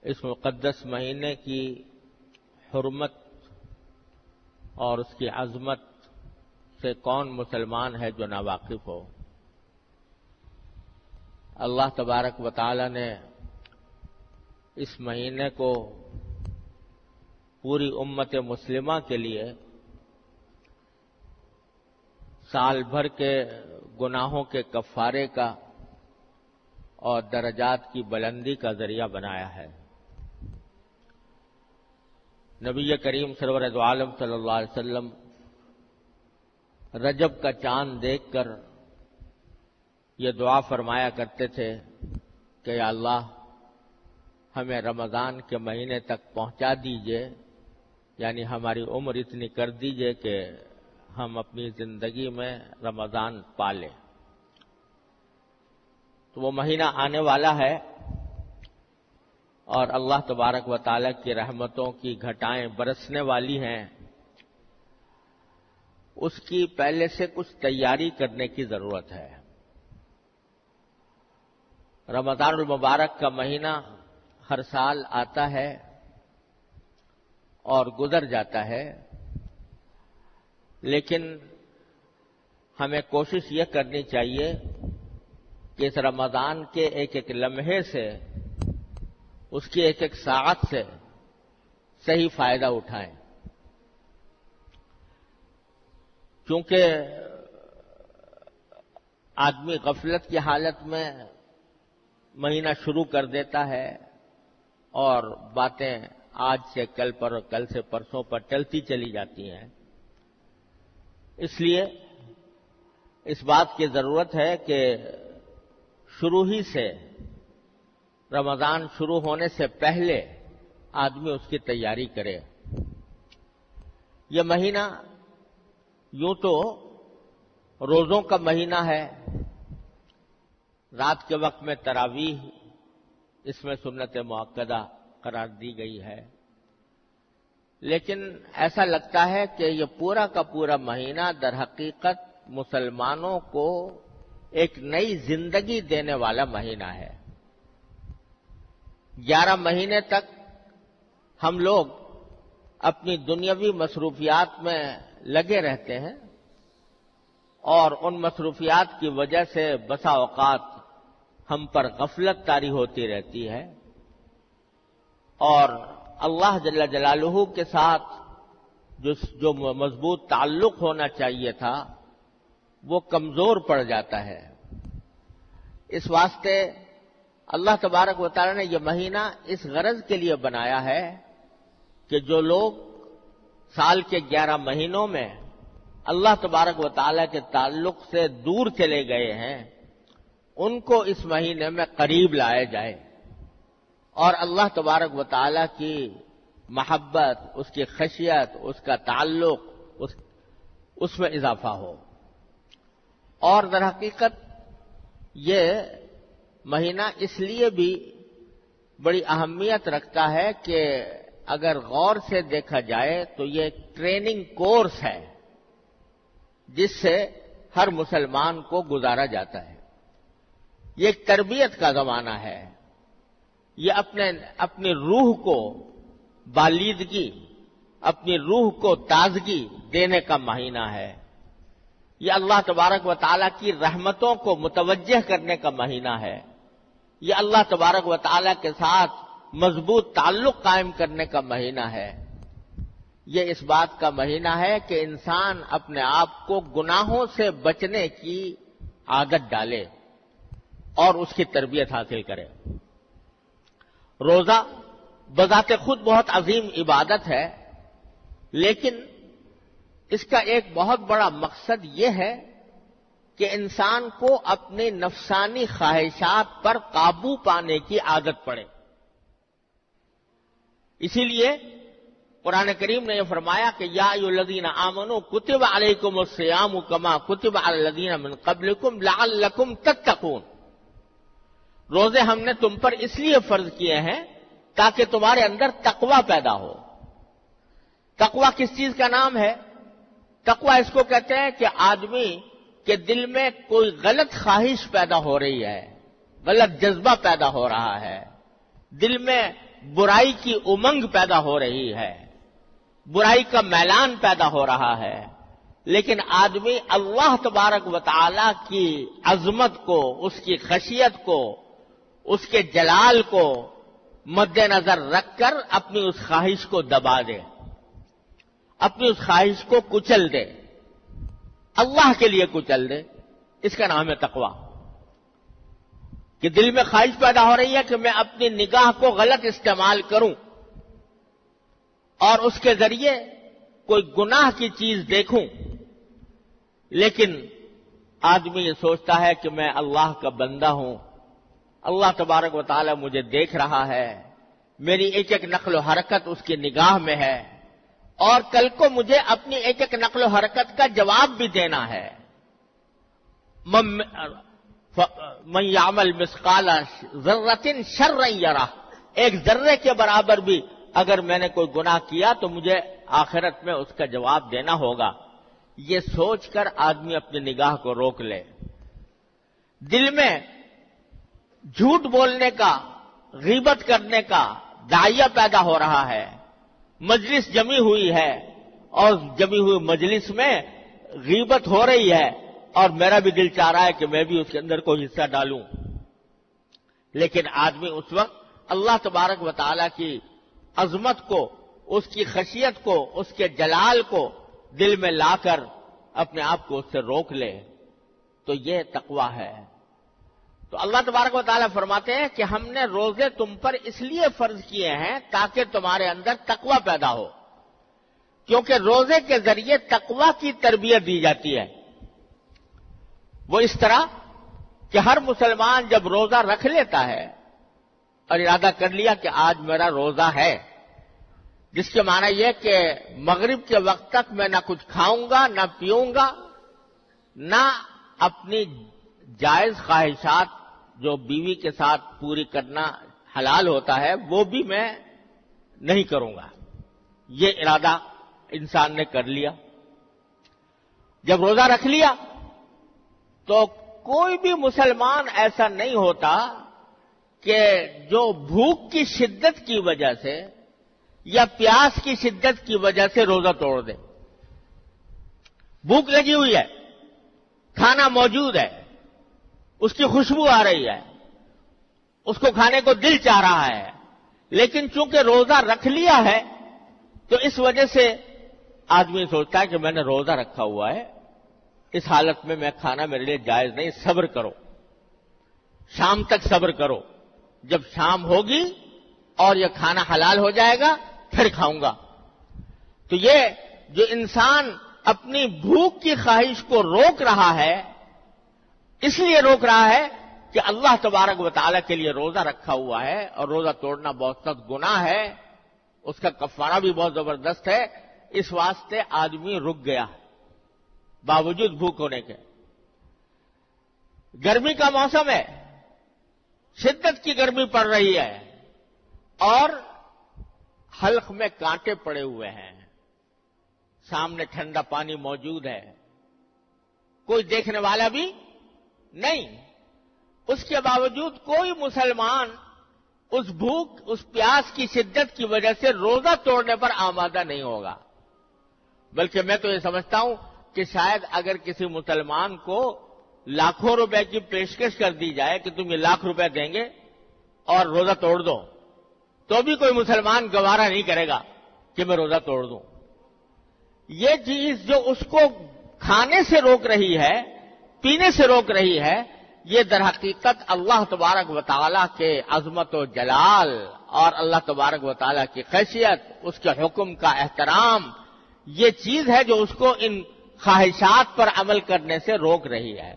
اس مقدس مہینے کی حرمت اور اس کی عظمت سے کون مسلمان ہے جو ناواقف ہو؟ اللہ تبارک و تعالی نے اس مہینے کو پوری امت مسلمہ کے لیے سال بھر کے گناہوں کے کفارے کا اور درجات کی بلندی کا ذریعہ بنایا ہے۔ نبی کریم سرور دو عالم صلی اللہ علیہ وسلم رجب کا چاند دیکھ کر یہ دعا فرمایا کرتے تھے کہ یا اللہ ہمیں رمضان کے مہینے تک پہنچا دیجئے، یعنی ہماری عمر اتنی کر دیجئے کہ ہم اپنی زندگی میں رمضان پالیں۔ تو وہ مہینہ آنے والا ہے اور اللہ تبارک و تعالی کی رحمتوں کی گھٹائیں برسنے والی ہیں۔ اس کی پہلے سے کچھ تیاری کرنے کی ضرورت ہے۔ رمضان المبارک کا مہینہ ہر سال آتا ہے اور گزر جاتا ہے، لیکن ہمیں کوشش یہ کرنی چاہیے کہ اس رمضان کے ایک ایک لمحے سے، اس کی ایک ایک ساعت سے صحیح فائدہ اٹھائیں، کیونکہ آدمی غفلت کی حالت میں مہینہ شروع کر دیتا ہے اور باتیں آج سے کل پر اور کل سے پرسوں پر ٹلتی چلی جاتی ہیں۔ اس لیے اس بات کی ضرورت ہے کہ شروع ہی سے، رمضان شروع ہونے سے پہلے آدمی اس کی تیاری کرے۔ یہ مہینہ یوں تو روزوں کا مہینہ ہے، رات کے وقت میں تراویح اس میں سنت مؤکدہ قرار دی گئی ہے، لیکن ایسا لگتا ہے کہ یہ پورا کا پورا مہینہ در حقیقت مسلمانوں کو ایک نئی زندگی دینے والا مہینہ ہے۔ 11 مہینے تک ہم لوگ اپنی دنیاوی مصروفیات میں لگے رہتے ہیں اور ان مصروفیات کی وجہ سے بسا اوقات ہم پر غفلت طاری ہوتی رہتی ہے اور اللہ جل جلالہ کے ساتھ جو مضبوط تعلق ہونا چاہیے تھا وہ کمزور پڑ جاتا ہے۔ اس واسطے اللہ تبارک و تعالی نے یہ مہینہ اس غرض کے لیے بنایا ہے کہ جو لوگ سال کے 11 مہینوں میں اللہ تبارک و تعالی کے تعلق سے دور چلے گئے ہیں، ان کو اس مہینے میں قریب لایا جائے اور اللہ تبارک و تعالی کی محبت، اس کی خشیت، اس کا تعلق، اس میں اضافہ ہو۔ اور در حقیقت یہ مہینہ اس لیے بھی بڑی اہمیت رکھتا ہے کہ اگر غور سے دیکھا جائے تو یہ ایک ٹریننگ کورس ہے جس سے ہر مسلمان کو گزارا جاتا ہے۔ یہ ایک تربیت کا زمانہ ہے، یہ اپنی روح کو بالیدگی، اپنی روح کو تازگی دینے کا مہینہ ہے۔ یہ اللہ تبارک و تعالیٰ کی رحمتوں کو متوجہ کرنے کا مہینہ ہے۔ یہ اللہ تبارک و تعالیٰ کے ساتھ مضبوط تعلق قائم کرنے کا مہینہ ہے۔ یہ اس بات کا مہینہ ہے کہ انسان اپنے آپ کو گناہوں سے بچنے کی عادت ڈالے اور اس کی تربیت حاصل کرے۔ روزہ بذات خود بہت عظیم عبادت ہے، لیکن اس کا ایک بہت بڑا مقصد یہ ہے کہ انسان کو اپنی نفسانی خواہشات پر قابو پانے کی عادت پڑے۔ اسی لیے قرآن کریم نے یہ فرمایا کہ یا ایھا الذین آمنوا کتب علیکم الصیام کما کتب علی الذین من قبلکم لعلکم تتقون۔ روزے ہم نے تم پر اس لیے فرض کیے ہیں تاکہ تمہارے اندر تقوی پیدا ہو۔ تقوی کس چیز کا نام ہے؟ تقوی اس کو کہتے ہیں کہ آدمی کے دل میں کوئی غلط خواہش پیدا ہو رہی ہے، غلط جذبہ پیدا ہو رہا ہے، دل میں برائی کی امنگ پیدا ہو رہی ہے، برائی کا میلان پیدا ہو رہا ہے، لیکن آدمی اللہ تبارک و تعالی کی عظمت کو، اس کی خشیت کو، اس کے جلال کو مد نظر رکھ کر اپنی اس خواہش کو دبا دے، اپنی اس خواہش کو کچل دے، اللہ کے لیے کچل دے۔ اس کا نام ہے تقویٰ، کہ دل میں خواہش پیدا ہو رہی ہے کہ میں اپنی نگاہ کو غلط استعمال کروں اور اس کے ذریعے کوئی گناہ کی چیز دیکھوں، لیکن آدمی یہ سوچتا ہے کہ میں اللہ کا بندہ ہوں، اللہ تبارک و تعالی مجھے دیکھ رہا ہے، میری ایک ایک نقل و حرکت اس کی نگاہ میں ہے، اور کل کو مجھے اپنی ایک ایک نقل و حرکت کا جواب بھی دینا ہے۔ من یعمل مثقال ذرۃ شرا یرہ، ایک ذرے کے برابر بھی اگر میں نے کوئی گناہ کیا تو مجھے آخرت میں اس کا جواب دینا ہوگا۔ یہ سوچ کر آدمی اپنی نگاہ کو روک لے۔ دل میں جھوٹ بولنے کا، غیبت کرنے کا داعیہ پیدا ہو رہا ہے، مجلس جمی ہوئی ہے اور جمی ہوئی مجلس میں غیبت ہو رہی ہے اور میرا بھی دل چاہ رہا ہے کہ میں بھی اس کے اندر کوئی حصہ ڈالوں، لیکن آدمی اس وقت اللہ تبارک و تعالی کی عظمت کو، اس کی خشیت کو، اس کے جلال کو دل میں لا کر اپنے آپ کو اس سے روک لے، تو یہ تقویٰ ہے۔ تو اللہ تبارک و تعالیٰ فرماتے ہیں کہ ہم نے روزے تم پر اس لیے فرض کیے ہیں تاکہ تمہارے اندر تقویٰ پیدا ہو، کیونکہ روزے کے ذریعے تقویٰ کی تربیت دی جاتی ہے۔ وہ اس طرح کہ ہر مسلمان جب روزہ رکھ لیتا ہے اور ارادہ کر لیا کہ آج میرا روزہ ہے، جس کے معنی یہ کہ مغرب کے وقت تک میں نہ کچھ کھاؤں گا، نہ پیوں گا، نہ اپنی جائز خواہشات جو بیوی کے ساتھ پوری کرنا حلال ہوتا ہے وہ بھی میں نہیں کروں گا، یہ ارادہ انسان نے کر لیا۔ جب روزہ رکھ لیا تو کوئی بھی مسلمان ایسا نہیں ہوتا کہ جو بھوک کی شدت کی وجہ سے یا پیاس کی شدت کی وجہ سے روزہ توڑ دے۔ بھوک لگی ہوئی ہے، کھانا موجود ہے، اس کی خوشبو آ رہی ہے، اس کو کھانے کو دل چاہ رہا ہے، لیکن چونکہ روزہ رکھ لیا ہے تو اس وجہ سے آدمی سوچتا ہے کہ میں نے روزہ رکھا ہوا ہے، اس حالت میں کھانا میرے لیے جائز نہیں، صبر کرو، شام تک صبر کرو، جب شام ہوگی اور یہ کھانا حلال ہو جائے گا پھر کھاؤں گا۔ تو یہ جو انسان اپنی بھوک کی خواہش کو روک رہا ہے، اس لیے روک رہا ہے کہ اللہ تبارک و تعالیٰ کے لیے روزہ رکھا ہوا ہے اور روزہ توڑنا بہت سخت گناہ ہے، اس کا کفارہ بھی بہت زبردست ہے، اس واسطے آدمی رک گیا باوجود بھوک ہونے کے۔ گرمی کا موسم ہے، شدت کی گرمی پڑ رہی ہے اور حلق میں کانٹے پڑے ہوئے ہیں، سامنے ٹھنڈا پانی موجود ہے، کوئی دیکھنے والا بھی نہیں، اس کے باوجود کوئی مسلمان اس بھوک، اس پیاس کی شدت کی وجہ سے روزہ توڑنے پر آمادہ نہیں ہوگا۔ بلکہ میں تو یہ سمجھتا ہوں کہ شاید اگر کسی مسلمان کو لاکھوں روپے کی پیشکش کر دی جائے کہ تم یہ لاکھ روپے دیں گے اور روزہ توڑ دو، تو بھی کوئی مسلمان گوارا نہیں کرے گا کہ میں روزہ توڑ دوں۔ یہ چیز جو اس کو کھانے سے روک رہی ہے، پینے سے روک رہی ہے، یہ در حقیقت اللہ تبارک و تعالیٰ کے عظمت و جلال اور اللہ تبارک و تعالیٰ کی خیشیت، اس کے حکم کا احترام، یہ چیز ہے جو اس کو ان خواہشات پر عمل کرنے سے روک رہی ہے۔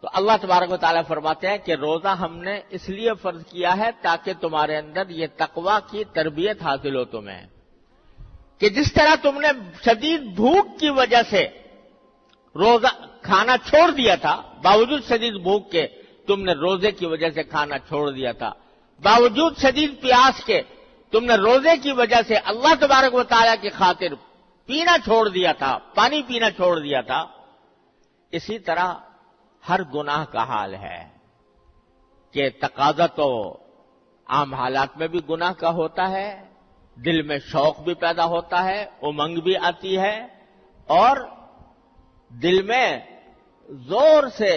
تو اللہ تبارک و تعالیٰ فرماتے ہیں کہ روزہ ہم نے اس لیے فرض کیا ہے تاکہ تمہارے اندر یہ تقویٰ کی تربیت حاصل ہو تمہیں، کہ جس طرح تم نے شدید بھوک کی وجہ سے روزہ کھانا چھوڑ دیا تھا، باوجود شدید بھوک کے تم نے روزے کی وجہ سے کھانا چھوڑ دیا تھا، باوجود شدید پیاس کے تم نے روزے کی وجہ سے اللہ تبارک و تعالیٰ کی خاطر پینا چھوڑ دیا تھا، پانی پینا چھوڑ دیا تھا، اسی طرح ہر گناہ کا حال ہے کہ تقاضا تو عام حالات میں بھی گناہ کا ہوتا ہے، دل میں شوق بھی پیدا ہوتا ہے، امنگ بھی آتی ہے، اور دل میں زور سے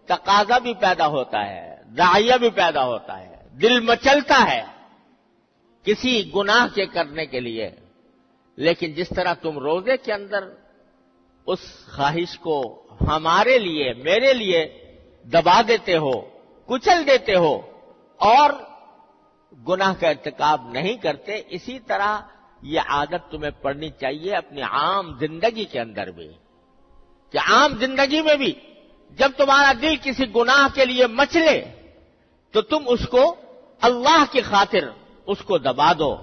تقاضا بھی پیدا ہوتا ہے، داعیہ بھی پیدا ہوتا ہے، دل مچلتا ہے کسی گناہ کے کرنے کے لیے۔ لیکن جس طرح تم روزے کے اندر اس خواہش کو ہمارے لیے، میرے لیے دبا دیتے ہو، کچل دیتے ہو اور گناہ کا ارتکاب نہیں کرتے، اسی طرح یہ عادت تمہیں پڑنی چاہیے اپنی عام زندگی کے اندر بھی، کہ عام زندگی میں بھی جب تمہارا دل کسی گناہ کے لیے مچلے تو تم اس کو اللہ کی خاطر اس کو دبا دو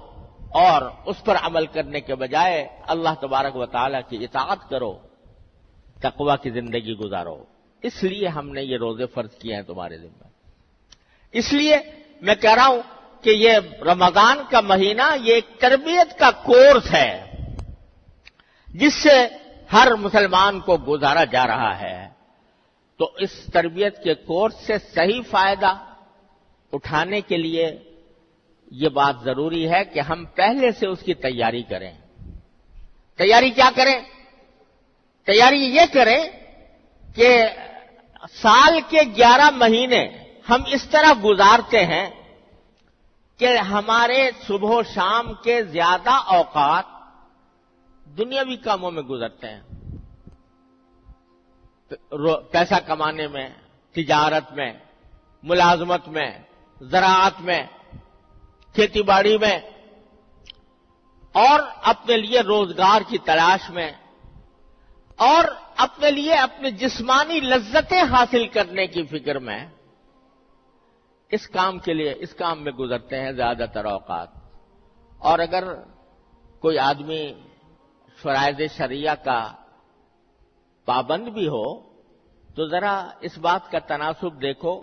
اور اس پر عمل کرنے کے بجائے اللہ تبارک و تعالیٰ کی اطاعت کرو، تقوی کی زندگی گزارو۔ اس لیے ہم نے یہ روزے فرض کیے ہیں تمہارے ذمہ۔ اس لیے میں کہہ رہا ہوں کہ یہ رمضان کا مہینہ یہ ایک تربیت کا کورس ہے جس سے ہر مسلمان کو گزارا جا رہا ہے۔ تو اس تربیت کے کورس سے صحیح فائدہ اٹھانے کے لیے یہ بات ضروری ہے کہ ہم پہلے سے اس کی تیاری کریں۔ تیاری کیا کریں؟ تیاری یہ کریں کہ سال کے 11 مہینے ہم اس طرح گزارتے ہیں کہ ہمارے صبح و شام کے زیادہ اوقات دنیاوی کاموں میں گزرتے ہیں، پیسہ کمانے میں، تجارت میں، ملازمت میں، زراعت میں، کھیتی باڑی میں، اور اپنے لیے روزگار کی تلاش میں، اور اپنے لیے اپنی جسمانی لذتیں حاصل کرنے کی فکر میں، اس کام کے لیے اس کام میں گزرتے ہیں زیادہ تر اوقات۔ اور اگر کوئی آدمی فرائض شرعیہ کا پابند بھی ہو تو ذرا اس بات کا تناسب دیکھو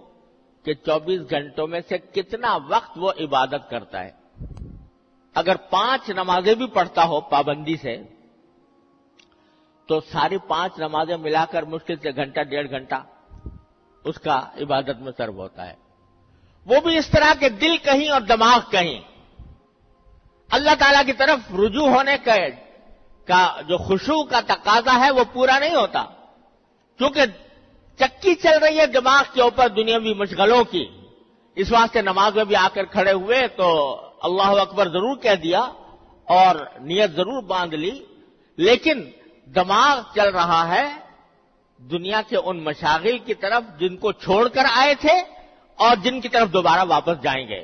کہ 24 گھنٹوں میں سے کتنا وقت وہ عبادت کرتا ہے۔ اگر 5 نمازیں بھی پڑھتا ہو پابندی سے تو ساری 5 نمازیں ملا کر مشکل سے گھنٹہ 1.5 گھنٹہ اس کا عبادت میں صرف ہوتا ہے، وہ بھی اس طرح کہ دل کہیں اور دماغ کہیں، اللہ تعالیٰ کی طرف رجوع ہونے کا جو خشوع کا تقاضا ہے وہ پورا نہیں ہوتا، کیونکہ چکی چل رہی ہے دماغ کے اوپر دنیاوی مشغلوں کی۔ اس واسطے نماز میں بھی آ کر کھڑے ہوئے تو اللہ اکبر ضرور کہہ دیا اور نیت ضرور باندھ لی، لیکن دماغ چل رہا ہے دنیا کے ان مشاغل کی طرف جن کو چھوڑ کر آئے تھے اور جن کی طرف دوبارہ واپس جائیں گے۔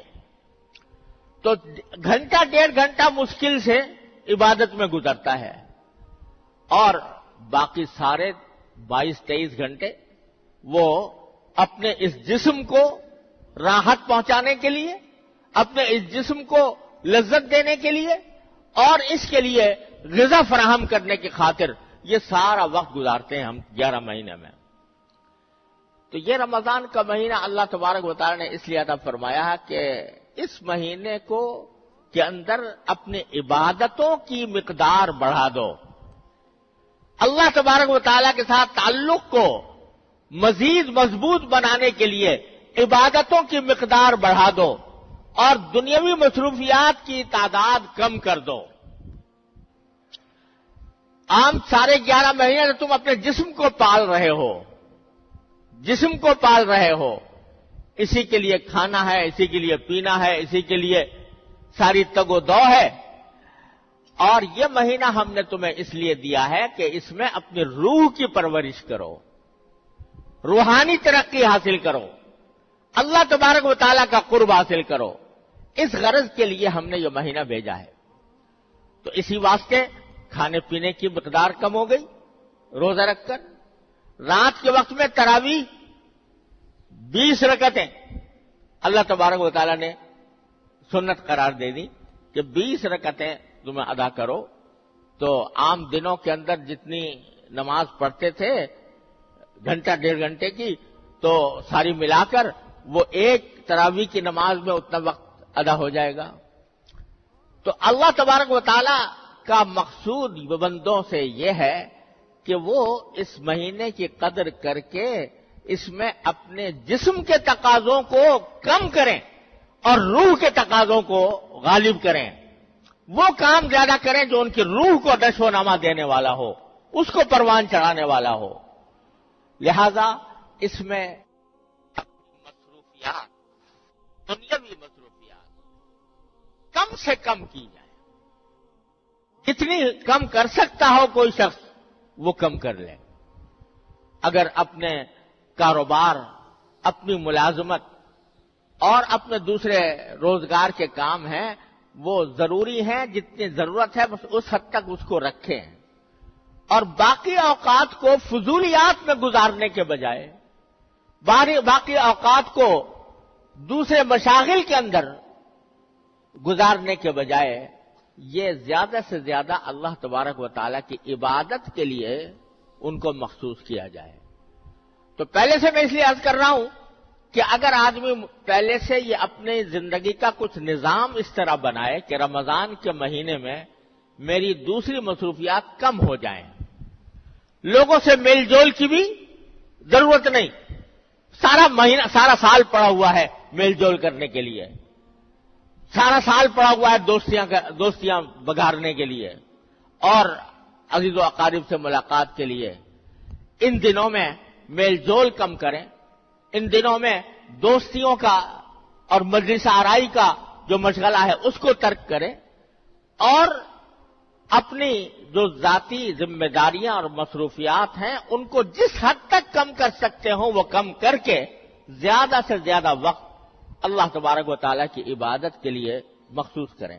تو گھنٹہ 1.5 گھنٹہ مشکل سے عبادت میں گزرتا ہے، اور باقی سارے 22-23 گھنٹے وہ اپنے اس جسم کو راحت پہنچانے کے لیے، اپنے اس جسم کو لذت دینے کے لیے اور اس کے لیے غذا فراہم کرنے کی خاطر یہ سارا وقت گزارتے ہیں ہم 11 مہینے میں۔ تو یہ رمضان کا مہینہ اللہ تبارک و تعالی نے اس لیے عطا فرمایا ہے کہ اس مہینے کے اندر اپنی عبادتوں کی مقدار بڑھا دو، اللہ تبارک و تعالی کے ساتھ تعلق کو مزید مضبوط بنانے کے لیے عبادتوں کی مقدار بڑھا دو اور دنیاوی مصروفیات کی تعداد کم کر دو۔ عام سارے 11 مہینے تم اپنے جسم کو پال رہے ہو، جسم کو پال رہے ہو، اسی کے لیے کھانا ہے، اسی کے لیے پینا ہے، اسی کے لیے ساری تگ و دو ہے، اور یہ مہینہ ہم نے تمہیں اس لیے دیا ہے کہ اس میں اپنی روح کی پرورش کرو، روحانی ترقی حاصل کرو، اللہ تبارک و تعالیٰ کا قرب حاصل کرو۔ اس غرض کے لیے ہم نے یہ مہینہ بھیجا ہے۔ تو اسی واسطے کھانے پینے کی مقدار کم ہو گئی، روزہ رکھ کر رات کے وقت میں تراویح 20 رکعتیں اللہ تبارک و تعالیٰ نے سنت قرار دے دی کہ 20 رکعتیں تمہیں ادا کرو۔ تو عام دنوں کے اندر جتنی نماز پڑھتے تھے گھنٹہ 1.5 گھنٹے کی، تو ساری ملا کر وہ ایک تراویح کی نماز میں اتنا وقت ادا ہو جائے گا۔ تو اللہ تبارک و تعالی کا مقصود بندوں سے یہ ہے کہ وہ اس مہینے کی قدر کر کے اس میں اپنے جسم کے تقاضوں کو کم کریں اور روح کے تقاضوں کو غالب کریں، وہ کام زیادہ کریں جو ان کی روح کو نشو و نما دینے والا ہو، اس کو پروان چڑھانے والا ہو۔ لہذا اس میں مصروفیات، دنیاوی مصروفیات کم سے کم کی جائے، جتنی کم کر سکتا ہو کوئی شخص وہ کم کر لے۔ اگر اپنے کاروبار، اپنی ملازمت اور اپنے دوسرے روزگار کے کام ہیں وہ ضروری ہیں، جتنی ضرورت ہے بس اس حد تک اس کو رکھیں، اور باقی اوقات کو فضولیات میں گزارنے کے بجائے، باقی اوقات کو دوسرے مشاغل کے اندر گزارنے کے بجائے یہ زیادہ سے زیادہ اللہ تبارک و تعالیٰ کی عبادت کے لیے ان کو مخصوص کیا جائے۔ تو پہلے سے میں اس لیے عرض کر رہا ہوں کہ اگر آدمی پہلے سے یہ اپنی زندگی کا کچھ نظام اس طرح بنائے کہ رمضان کے مہینے میں میری دوسری مصروفیات کم ہو جائیں، لوگوں سے میل جول کی بھی ضرورت نہیں، سارا سال پڑا ہوا ہے میل جول کرنے کے لیے، سارا سال پڑا ہوا ہے دوستیاں بگارنے کے لیے اور عزیز و اقارب سے ملاقات کے لیے۔ ان دنوں میں میل جول کم کریں، ان دنوں میں دوستیوں کا اور مجلس آرائی کا جو مشغلہ ہے اس کو ترک کریں، اور اپنی جو ذاتی ذمہ داریاں اور مصروفیات ہیں ان کو جس حد تک کم کر سکتے ہوں وہ کم کر کے زیادہ سے زیادہ وقت اللہ تبارک و تعالیٰ کی عبادت کے لیے مخصوص کریں۔